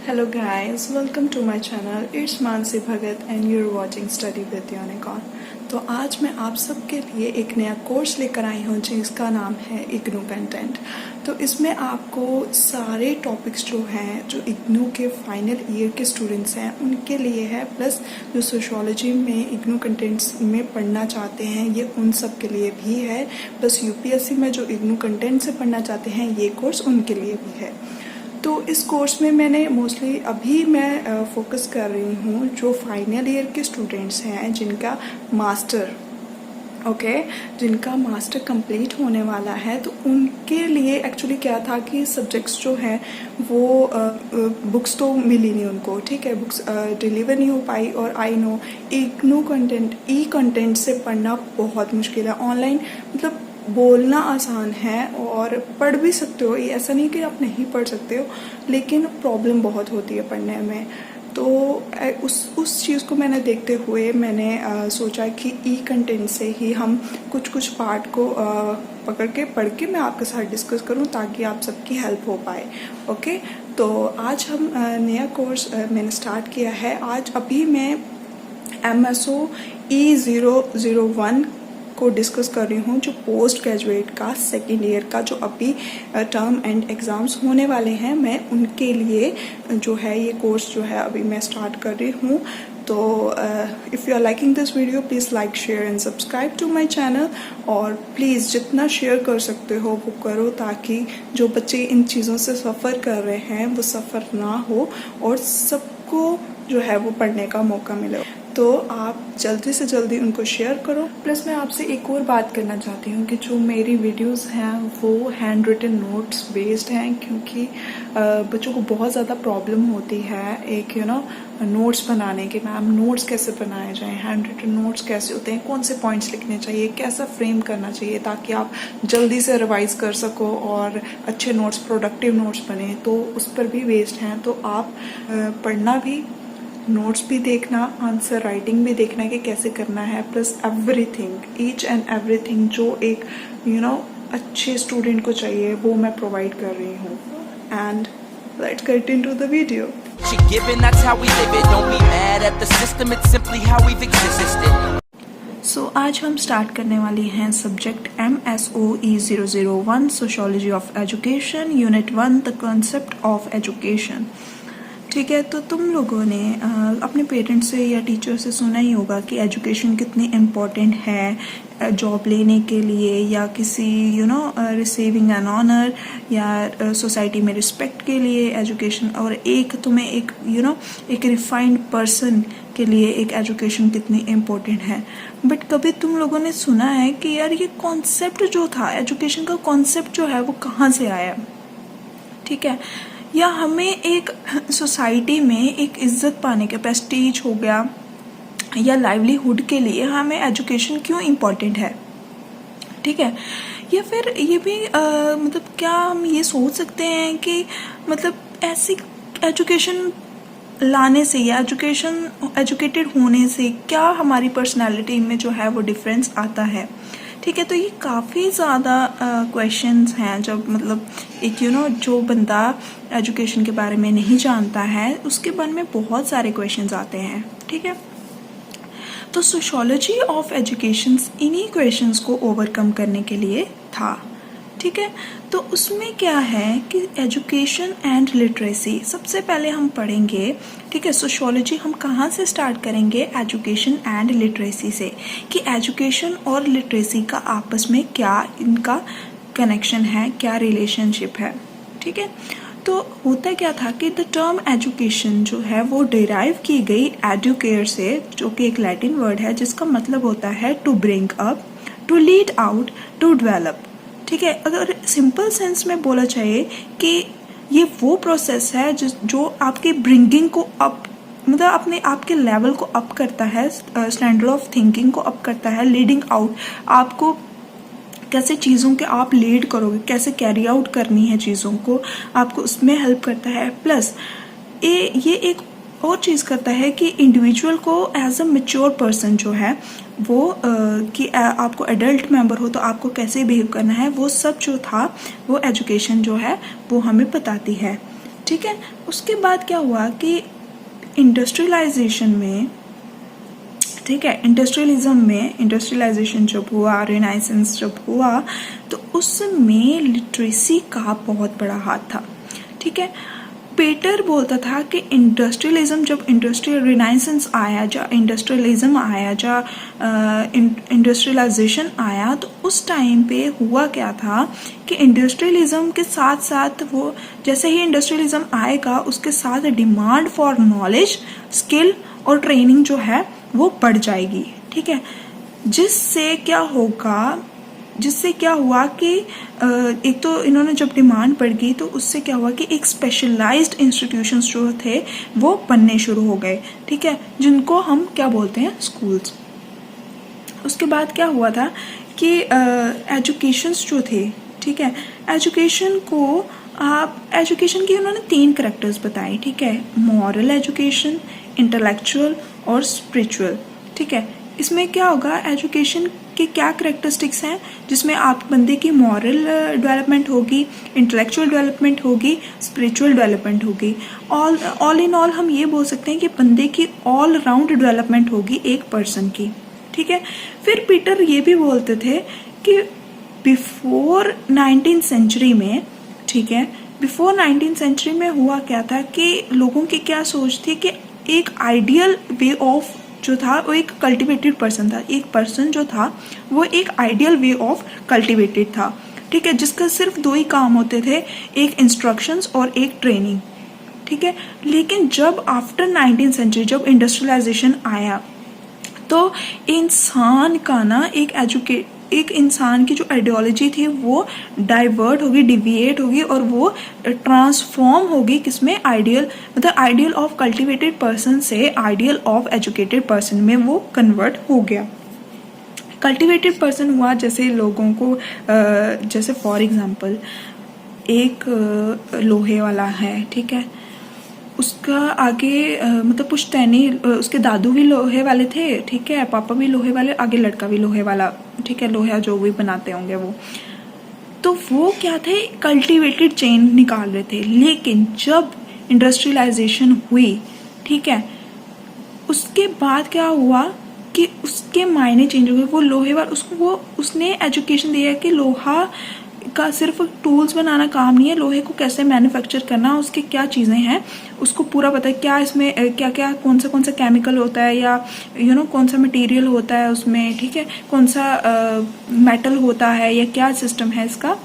Hello guys, welcome to my channel. It's Mansi Bhagat and you're watching Study with Unicorn. तो आज मैं आप सबके लिए एक नया कोर्स लेकर आई हूँ जिसका नाम है इग्नू कंटेंट। तो इसमें आपको सारे टॉपिक्स जो हैं जो इग्नू के फाइनल ईयर के स्टूडेंट्स हैं उनके लिए है, प्लस जो सोशियोलॉजी में इग्नू कंटेंट्स में पढ़ना चाहते हैं ये उन सब के लिए भी है, प्लस यूपीएससी में जो इग्नू कंटेंट से पढ़ना चाहते हैं ये कोर्स उनके लिए भी है। तो इस कोर्स में मैंने मोस्टली अभी मैं फोकस कर रही हूँ जो फाइनल ईयर के स्टूडेंट्स हैं जिनका मास्टर जिनका मास्टर कंप्लीट होने वाला है, तो उनके लिए एक्चुअली क्या था कि सब्जेक्ट्स जो हैं वो बुक्स तो मिली नहीं उनको, ठीक है, बुक्स डिलीवर नहीं हो पाई। और I know IGNOU content content से पढ़ना बहुत मुश्किल है। ऑनलाइन मतलब बोलना आसान है और पढ़ भी सकते हो, ये ऐसा नहीं कि आप नहीं पढ़ सकते हो, लेकिन प्रॉब्लम बहुत होती है पढ़ने में। तो उस चीज़ को मैंने देखते हुए मैंने सोचा कि कंटेंट से ही हम कुछ पार्ट को पकड़ के पढ़ के मैं आपके साथ डिस्कस करूं ताकि आप सबकी हेल्प हो पाए। ओके, तो आज हम नया कोर्स मैंने स्टार्ट किया है। आज अभी मैं MSO E001 को डिस्कस कर रही हूँ, जो पोस्ट ग्रेजुएट का सेकेंड ईयर का जो अभी टर्म एंड एग्ज़ाम्स होने वाले हैं, मैं उनके लिए जो है ये कोर्स जो है अभी मैं स्टार्ट कर रही हूँ। तो if you are liking this video please like share and subscribe to my channel, और प्लीज़ जितना शेयर कर सकते हो वो करो ताकि जो बच्चे इन चीज़ों से सफ़र कर रहे हैं वो सफ़र ना हो और सबको जो है वो पढ़ने का मौका मिले। तो आप जल्दी से जल्दी उनको शेयर करो। प्लस मैं आपसे एक और बात करना चाहती हूँ कि जो मेरी वीडियोस हैं वो हैंड रिटन नोट्स बेस्ड हैं, क्योंकि बच्चों को बहुत ज़्यादा प्रॉब्लम होती है एक नोट्स बनाने के। मैम नोट्स कैसे बनाए जाएं, हैंड रिटन नोट्स कैसे होते हैं, कौन से पॉइंट्स लिखने चाहिए, कैसा फ्रेम करना चाहिए ताकि आप जल्दी से रिवाइज कर सको और अच्छे नोट्स, प्रोडक्टिव नोट्स बने, तो उस पर भी बेस्ड हैं। तो आप पढ़ना भी, नोट्स भी देखना, आंसर राइटिंग भी देखना कि कैसे करना है, plus everything, each and everything जो एक अच्छे स्टूडेंट को चाहिए वो मैं प्रोवाइड कर रही हूँ। And let's get into the video. So आज हम स्टार्ट करने वाले हैं subject MSO E001 sociology of education, unit 1 the concept of education. ठीक है, तो तुम लोगों ने अपने पेरेंट्स से या टीचर से सुना ही होगा कि एजुकेशन कितनी इम्पोर्टेंट है जॉब लेने के लिए या किसी रिसीविंग एन ऑनर या सोसाइटी में रिस्पेक्ट के लिए एजुकेशन, और एक तुम्हें एक रिफाइंड पर्सन के लिए एक एजुकेशन कितनी इम्पोर्टेंट है। बट कभी तुम लोगों ने सुना है कि यार ये कॉन्सेप्ट जो था, एजुकेशन का कॉन्सेप्ट जो है वो कहाँ से आया? ठीक है, या हमें एक सोसाइटी में एक इज्जत पाने के, प्रेस्टीज हो गया या लाइवलीहुड के लिए हमें एजुकेशन क्यों इम्पोर्टेंट है? ठीक है, या फिर ये भी मतलब क्या हम ये सोच सकते हैं कि मतलब ऐसी एजुकेशन लाने से या एजुकेटेड होने से क्या हमारी पर्सनालिटी में जो है वो डिफरेंस आता है? ठीक है, तो ये काफ़ी ज़्यादा क्वेश्चंस हैं जब मतलब एक जो बंदा एजुकेशन के बारे में नहीं जानता है उसके मन में बहुत सारे क्वेश्चंस आते हैं। ठीक है, तो सोशियोलॉजी ऑफ एजुकेशन इन्हीं क्वेश्चंस को ओवरकम करने के लिए था। ठीक है, तो उसमें क्या है कि एजुकेशन एंड लिटरेसी सबसे पहले हम पढ़ेंगे। ठीक है, सोशियोलॉजी हम कहाँ से स्टार्ट करेंगे? एजुकेशन एंड लिटरेसी से, कि एजुकेशन और लिटरेसी का आपस में क्या इनका कनेक्शन है, क्या रिलेशनशिप है। ठीक है, तो होता क्या था कि द टर्म एजुकेशन जो है वो डिराइव की गई एडुकेयर से, जो कि एक लैटिन वर्ड है जिसका मतलब होता है to bring up, to lead out, to develop. ठीक है, अगर सिंपल सेंस में बोला जाए कि ये वो प्रोसेस है जो आपके ब्रिंगिंग को अप, मतलब अपने आपके लेवल को अप करता है, स्टैंडर्ड ऑफ थिंकिंग को अप करता है, लीडिंग आउट, आपको कैसे चीज़ों के आप लीड करोगे, कैसे कैरी आउट करनी है चीज़ों को, आपको उसमें हेल्प करता है। प्लस ये एक और चीज़ करता है कि इंडिविजुअल को एज अ मैच्योर पर्सन जो है वो कि आपको एडल्ट मेंबर हो तो आपको कैसे बिहेव करना है, वो सब जो था वो एजुकेशन जो है वो हमें बताती है। ठीक है। उसके बाद क्या हुआ कि इंडस्ट्रियलाइजेशन में, ठीक है, इंडस्ट्रियलाइजेशन जब हुआ, रिनाइसेंस जब हुआ, तो उसमें लिटरेसी का बहुत बड़ा हाथ था। ठीक है, पेटर बोलता था कि इंडस्ट्रियलिज्म, जब इंडस्ट्रियल रिनाइसेंस आया, जब इंडस्ट्रियलिज्म आया, जब इंडस्ट्रियलाइजेशन आया, तो उस टाइम पे हुआ क्या था कि इंडस्ट्रियलिज्म के साथ साथ वो, जैसे ही इंडस्ट्रियलिज्म आएगा उसके साथ डिमांड फॉर नॉलेज, स्किल और ट्रेनिंग जो है वो बढ़ जाएगी। ठीक है, जिससे क्या हुआ कि एक तो इन्होंने जब डिमांड बढ़ गई तो उससे क्या हुआ कि एक स्पेशलाइज्ड इंस्टीट्यूशंस जो थे वो बनने शुरू हो गए। ठीक है, जिनको हम क्या बोलते हैं, स्कूल्स। उसके बाद क्या हुआ था कि एजुकेशंस जो थे, ठीक है, एजुकेशन की उन्होंने 3 कैरेक्टर्स बताए। ठीक है, मॉरल एजुकेशन, इंटेलेक्चुअल और स्पिरिचुअल। ठीक है, इसमें क्या होगा, एजुकेशन के क्या कैरेक्टरिस्टिक्स हैं, जिसमें आप बंदे की मॉरल डेवलपमेंट होगी, इंटेलेक्चुअल डेवलपमेंट होगी, स्पिरिचुअल डेवलपमेंट होगी। ऑल इन ऑल हम ये बोल सकते हैं कि बंदे की ऑल राउंड डेवलपमेंट होगी एक पर्सन की। ठीक है, फिर पीटर ये भी बोलते थे कि बिफोर 19th सेंचुरी में, ठीक है, बिफोर 19th सेंचुरी में हुआ क्या था कि लोगों की क्या सोच थी कि एक आइडियल वे ऑफ जो था वो एक कल्टिवेटेड पर्सन था। एक पर्सन जो था वो एक आइडियल वे ऑफ कल्टिवेटेड था। ठीक है, जिसका सिर्फ 2 ही काम होते थे, एक इंस्ट्रक्शंस और एक ट्रेनिंग। ठीक है, लेकिन जब आफ्टर 19th सेंचुरी, जब इंडस्ट्रियलाइजेशन आया, तो इंसान का ना एक इंसान की जो आइडियोलॉजी थी वो डाइवर्ट होगी, डिविएट होगी और वो ट्रांसफॉर्म होगी किसमें, आइडियल ऑफ कल्टिवेटेड पर्सन से आइडियल ऑफ एजुकेटेड पर्सन में वो कन्वर्ट हो गया। कल्टिवेटेड पर्सन हुआ जैसे लोगों को, जैसे फॉर एग्जांपल एक लोहे वाला है, ठीक है, उसका आगे मतलब पुश्तैनी, उसके दादू भी लोहे वाले थे, ठीक है, पापा भी लोहे वाले, आगे लड़का भी लोहे वाला, ठीक है, लोहा जो भी बनाते होंगे वो, तो वो क्या थे, कल्टीवेटेड चेन निकाल रहे थे। लेकिन जब इंडस्ट्रियलाइजेशन हुई, ठीक है, उसके बाद क्या हुआ कि उसके मायने चेंज हो गए। वो लोहे वाला, उसने एजुकेशन दिया कि लोहा का सिर्फ टूल्स बनाना काम नहीं है, लोहे को कैसे मैन्युफैक्चर करना, उसके क्या चीज़ें हैं उसको पूरा पता है, क्या इसमें क्या क्या कौन सा केमिकल होता है, या कौन सा मटेरियल होता है उसमें, ठीक है, कौन सा मेटल होता है, या क्या सिस्टम है इसका।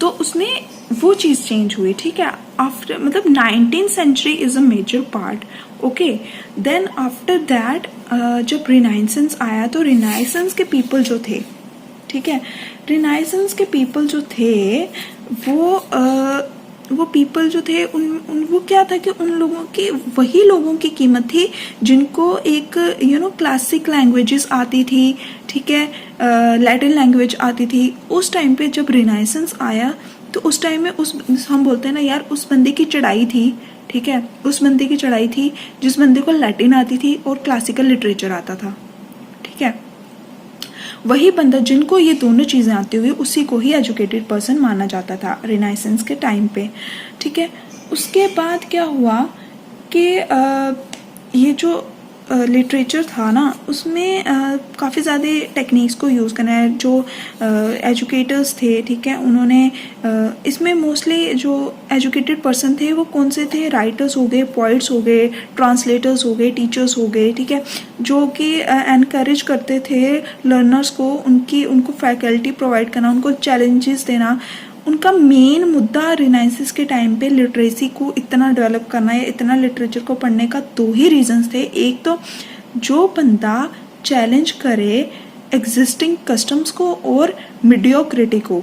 तो उसने वो चीज़ चेंज हुई। ठीक है, आफ्टर मतलब 19th century is a major part. Okay, then after that जब रिनाइसेंस आया, तो रिनाइसेंस के पीपल जो थे, ठीक है, रिनाइसेंस के पीपल जो थे वो पीपल जो थे वो क्या था कि उन लोगों की, वही लोगों की कीमत थी जिनको एक क्लासिक लैंग्वेजेस आती थी, ठीक है, लैटिन लैंग्वेज आती थी। उस टाइम पे जब रिनाइसेंस आया तो उस टाइम में हम बोलते हैं ना यार, उस बंदे की चढ़ाई थी, ठीक है, उस बंदे की चढ़ाई थी जिस बंदे को लैटिन आती थी और क्लासिकल लिटरेचर आता था। ठीक है, वही बंदा जिनको ये दोनों चीज़ें आती हुई, उसी को ही एजुकेटेड पर्सन माना जाता था रिनाइसेंस के टाइम पे। ठीक है, उसके बाद क्या हुआ कि ये जो लिटरेचर था ना, उसमें काफ़ी ज़्यादा टेक्निक्स को यूज़ करना है। जो एजुकेटर्स थे, ठीक है, उन्होंने इसमें मोस्टली जो एजुकेटेड पर्सन थे वो कौन से थे, राइटर्स हो गए, पोइट्स हो गए, ट्रांसलेटर्स हो गए, टीचर्स हो गए, ठीक है, जो कि एनकरेज करते थे लर्नर्स को, उनको फैकल्टी प्रोवाइड करना, उनको चैलेंजेस देना। उनका मेन मुद्दा रिनाइसेंस के टाइम पे लिटरेसी को इतना डेवलप करना या इतना लिटरेचर को पढ़ने का 2 ही रीजंस थे। एक तो जो बंदा चैलेंज करे एग्जिस्टिंग कस्टम्स को और मीडियोक्रिटी को,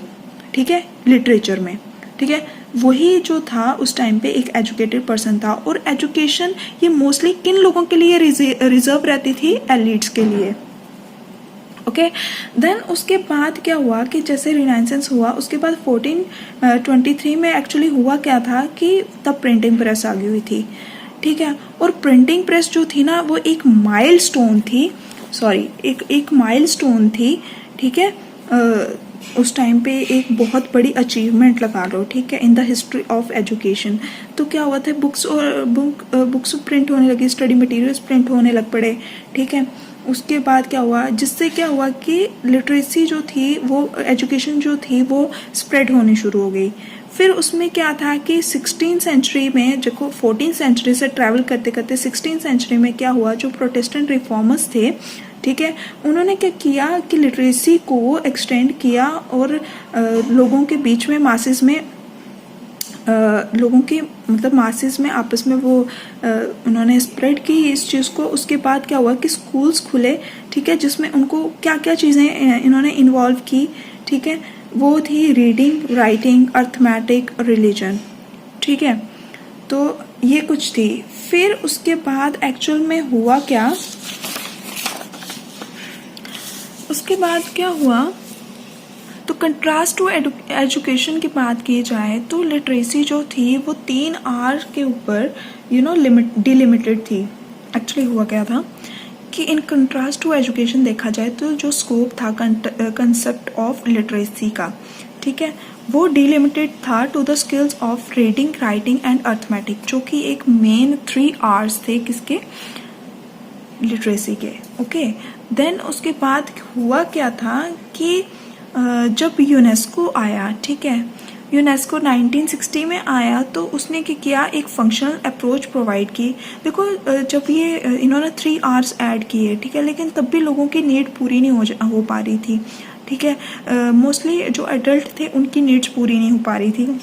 ठीक है, लिटरेचर में, ठीक है, वही जो था उस टाइम पे एक एजुकेटेड पर्सन था। और एजुकेशन ये मोस्टली किन लोगों के लिए रिजर्व रहती थी, एलिट्स के लिए। ओके, देन उसके बाद क्या हुआ कि जैसे रिनाइसेंस हुआ, उसके बाद 1423 में एक्चुअली हुआ क्या था कि तब प्रिंटिंग प्रेस आ गई हुई थी। ठीक है, और प्रिंटिंग प्रेस जो थी ना वो एक माइलस्टोन थी, एक माइलस्टोन थी, ठीक है, उस टाइम पे एक बहुत बड़ी अचीवमेंट लगा लो, ठीक है, in the history of education. तो क्या हुआ था, बुक्स प्रिंट होने लगी, स्टडी मटेरियल्स प्रिंट होने लग पड़े, ठीक है। उसके बाद क्या हुआ, जिससे क्या हुआ कि लिटरेसी जो थी, वो एजुकेशन जो थी वो स्प्रेड होनी शुरू हो गई। फिर उसमें क्या था कि 16th सेंचुरी में, जो 14th सेंचुरी से ट्रैवल करते करते 16th सेंचुरी में क्या हुआ, जो प्रोटेस्टेंट रिफॉर्मर्स थे, ठीक है, उन्होंने क्या किया कि लिटरेसी को एक्सटेंड किया और लोगों के बीच में मासेस में लोगों की मतलब मासेस में आपस में वो उन्होंने स्प्रेड की इस चीज़ को। उसके बाद क्या हुआ कि स्कूल्स खुले, ठीक है, जिसमें उनको क्या क्या चीज़ें इन्होंने इन्वॉल्व की, ठीक है, वो थी रीडिंग, राइटिंग, अर्थमेटिक, रिलीजन, ठीक है। तो ये कुछ थी। फिर उसके बाद एक्चुअल में हुआ क्या, उसके बाद क्या हुआ, तो कंट्रास्ट टू एजुकेशन की बात की जाए तो लिटरेसी जो थी वो 3 आर के ऊपर डिलिमिटेड थी। एक्चुअली हुआ क्या था कि इन कंट्रास्ट टू एजुकेशन देखा जाए तो जो स्कोप था कंसेप्ट ऑफ लिटरेसी का, ठीक है, वो डिलिमिटेड था to the skills of reading, writing and arithmetic, जो कि एक मेन 3 आर्स थे किसके, लिटरेसी के। ओके, देन उसके बाद हुआ क्या था कि जब यूनेस्को आया, ठीक है, यूनेस्को 1960 में आया तो उसने क्या किया, एक फंक्शनल अप्रोच प्रोवाइड की। देखो जब ये इन्होंने 3 आवर्स ऐड किए, ठीक है, लेकिन तब भी लोगों की नीड पूरी नहीं हो पा रही थी, ठीक है। मोस्टली जो एडल्ट थे उनकी नीड्स पूरी नहीं हो पा रही थी,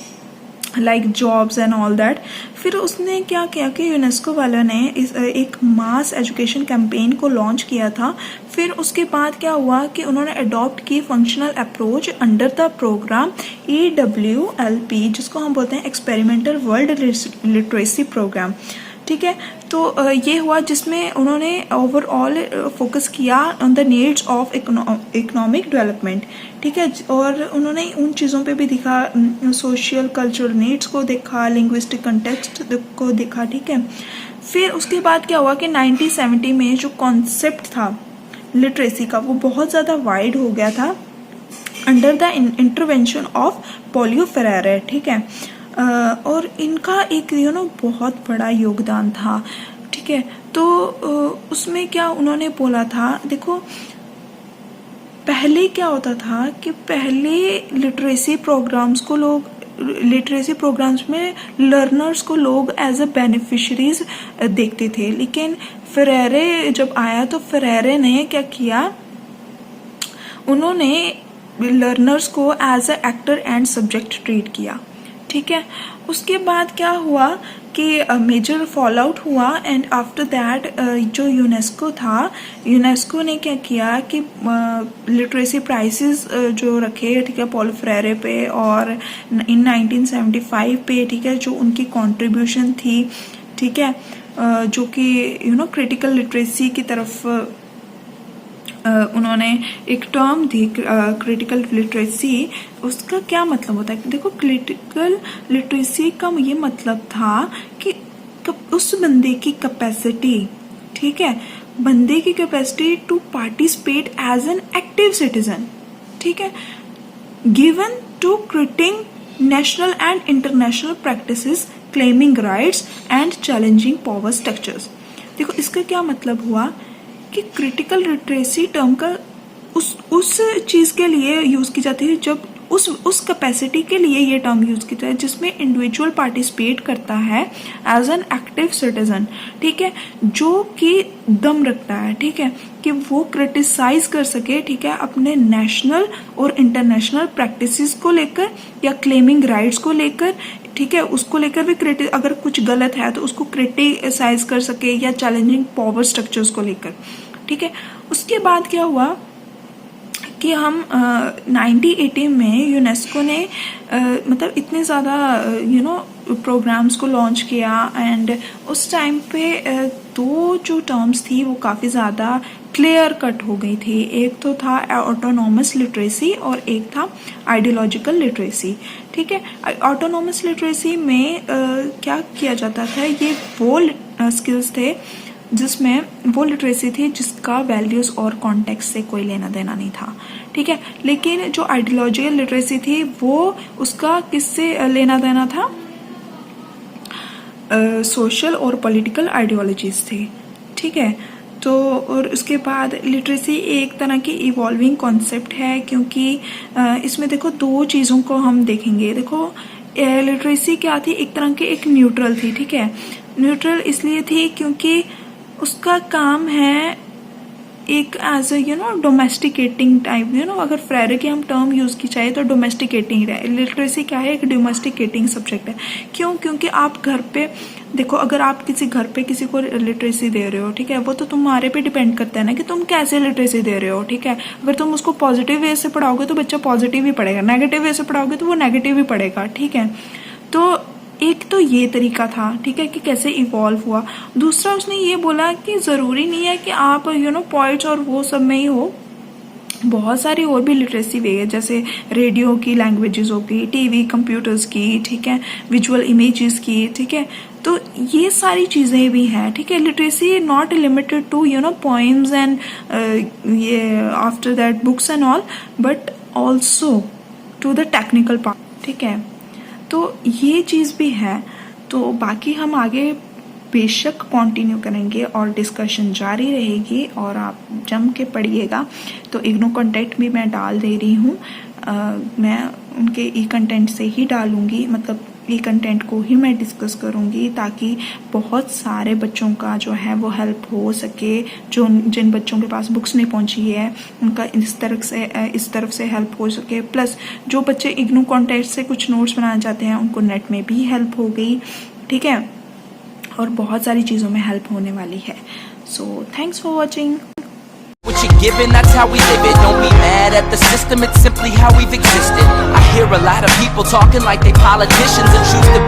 like jobs and all that. फिर उसने क्या किया कि यूनेस्को वालों ने एक मास एजुकेशन कैंपेन को लॉन्च किया था। फिर उसके बाद क्या हुआ कि उन्होंने अडॉप्ट की functional approach under the programme EWLP, जिसको हम बोलते हैं एक्सपेरिमेंटल वर्ल्ड लिटरेसी प्रोग्राम, ठीक है। तो ये हुआ जिसमें उन्होंने ओवरऑल फोकस किया on the needs of economic development, ठीक है, और उन्होंने उन चीज़ों पे भी देखा, सोशल कल्चरल नीड्स को देखा, लिंग्विस्टिक कंटेक्स्ट को देखा, ठीक है। फिर उसके बाद क्या हुआ कि 1970 में जो कॉन्सेप्ट था लिटरेसी का वो बहुत ज़्यादा वाइड हो गया था under the intervention of Paulo Freire, ठीक है। और इनका एक बहुत बड़ा योगदान था, ठीक है। तो उसमें क्या उन्होंने बोला था, देखो पहले क्या होता था कि पहले लिटरेसी प्रोग्राम्स में लर्नर्स को लोग एज अ बेनिफिशरीज देखते थे, लेकिन फेरेरे जब आया तो फेरेरे ने क्या किया, उन्होंने लर्नर्स को as a actor and subject treat किया, ठीक है। उसके बाद क्या हुआ कि मेजर फॉल आउट हुआ एंड आफ्टर दैट जो यूनेस्को था, यूनेस्को ने क्या किया कि लिटरेसी प्राइसेस जो रखे, ठीक है, पॉल फ्रेरे पे और इन 1975 पे, ठीक है, जो उनकी कंट्रीब्यूशन थी, ठीक है, जो कि क्रिटिकल लिटरेसी की तरफ उन्होंने एक टर्म दी क्रिटिकल लिटरेसी। उसका क्या मतलब होता है, देखो क्रिटिकल लिटरेसी का ये मतलब था कि उस बंदे की कैपेसिटी, ठीक है, बंदे की capacity to participate as an active citizen, ठीक है, given to critiquing national and international practices, claiming rights and challenging power structures. देखो इसका क्या मतलब हुआ कि क्रिटिकल लिटरेसी टर्म का उस चीज़ के लिए यूज़ की जाती है जब उस कैपेसिटी के लिए ये टर्म यूज़ की जाती है जिसमें इंडिविजुअल पार्टिसिपेट करता है एज एन एक्टिव सिटीजन, ठीक है, जो कि दम रखता है, ठीक है, कि वो क्रिटिसाइज कर सके, ठीक है, अपने नेशनल और इंटरनेशनल प्रैक्टिसेस को लेकर या क्लेमिंग राइट्स को लेकर, ठीक है, उसको लेकर भी अगर कुछ गलत है तो उसको क्रिटिसाइज कर सके या चैलेंजिंग पावर स्ट्रक्चर्स को लेकर, ठीक है। उसके बाद क्या हुआ कि हम 1980 में यूनेस्को ने मतलब इतने ज़्यादा प्रोग्राम्स को लॉन्च किया एंड उस टाइम पे दो जो टर्म्स थी वो काफ़ी ज़्यादा क्लियर कट हो गई थी। एक तो था ऑटोनॉमस लिटरेसी और एक था आइडियोलॉजिकल लिटरेसी, ठीक है। ऑटोनॉमस लिटरेसी में क्या किया जाता था, ये वो स्किल्स थे जिसमें वो लिटरेसी थी जिसका वैल्यूज़ और कॉन्टेक्स्ट से कोई लेना देना नहीं था, ठीक है। लेकिन जो आइडियोलॉजिकल लिटरेसी थी वो उसका किससे लेना देना था, सोशल और पॉलिटिकल आइडियोलॉजीज थी, ठीक है। तो और उसके बाद लिटरेसी एक तरह की इवॉल्विंग कॉन्सेप्ट है, क्योंकि इसमें देखो दो चीज़ों को हम देखेंगे। देखो लिटरेसी क्या थी, एक तरह की एक न्यूट्रल थी, ठीक है। न्यूट्रल इसलिए थी क्योंकि उसका काम है एक एज अ डोमेस्टिकेटिंग टाइप, अगर फ्रेरे की हम टर्म यूज़ की चाहे तो डोमेस्टिकेटिंग है। लिटरेसी क्या है, एक डोमेस्टिकेटिंग सब्जेक्ट है। क्यों? क्योंकि आप घर पे देखो, अगर आप किसी घर पे किसी को लिटरेसी दे रहे हो, ठीक है, वो तो तुम्हारे पे डिपेंड करता है ना कि तुम कैसे लिटरेसी दे रहे हो, ठीक है। अगर तुम उसको पॉजिटिव वे से पढ़ाओगे तो बच्चा पॉजिटिव ही पढ़ेगा, नेगेटिव वे से पढ़ाओगे तो वो नेगेटिव ही पढ़ेगा, ठीक है। तो एक तो ये तरीका था, ठीक है, कि कैसे इवॉल्व हुआ। दूसरा उसने ये बोला कि ज़रूरी नहीं है कि आप पॉइंट्स और वो सब में ही हो, बहुत सारी और भी लिटरेसी वे है, जैसे रेडियो की लैंग्वेजेस होगी, टीवी कंप्यूटर्स की, ठीक है, विजुअल इमेजेस की, ठीक है। तो ये सारी चीज़ें भी हैं, ठीक है। Literacy not limited to poems and ये after that books and all, but also to the technical part, ठीक है। तो ये चीज़ भी है। तो बाकी हम आगे बेशक कंटिन्यू करेंगे और डिस्कशन जारी रहेगी और आप जम के पढ़िएगा। तो इग्नो कंटेंट भी मैं डाल दे रही हूँ, मैं उनके ई कंटेंट से ही डालूँगी, मतलब ई कंटेंट को ही मैं डिस्कस करूँगी, ताकि बहुत सारे बच्चों का जो है वो हेल्प हो सके। जो जिन बच्चों के पास बुक्स नहीं पहुँची है उनका इस तरफ से हेल्प हो सके। प्लस जो बच्चे इग्नो कंटेंट से कुछ नोट्स बनाना चाहते हैं उनको नेट में भी हेल्प हो गई, ठीक है, और बहुत सारी चीज़ों में हेल्प होने वाली है। So thanks for watching. What you're given, that's how we live it. Don't be mad at the system, it's simply how we've existed. I hear a lot of people talking like they politicians and choose to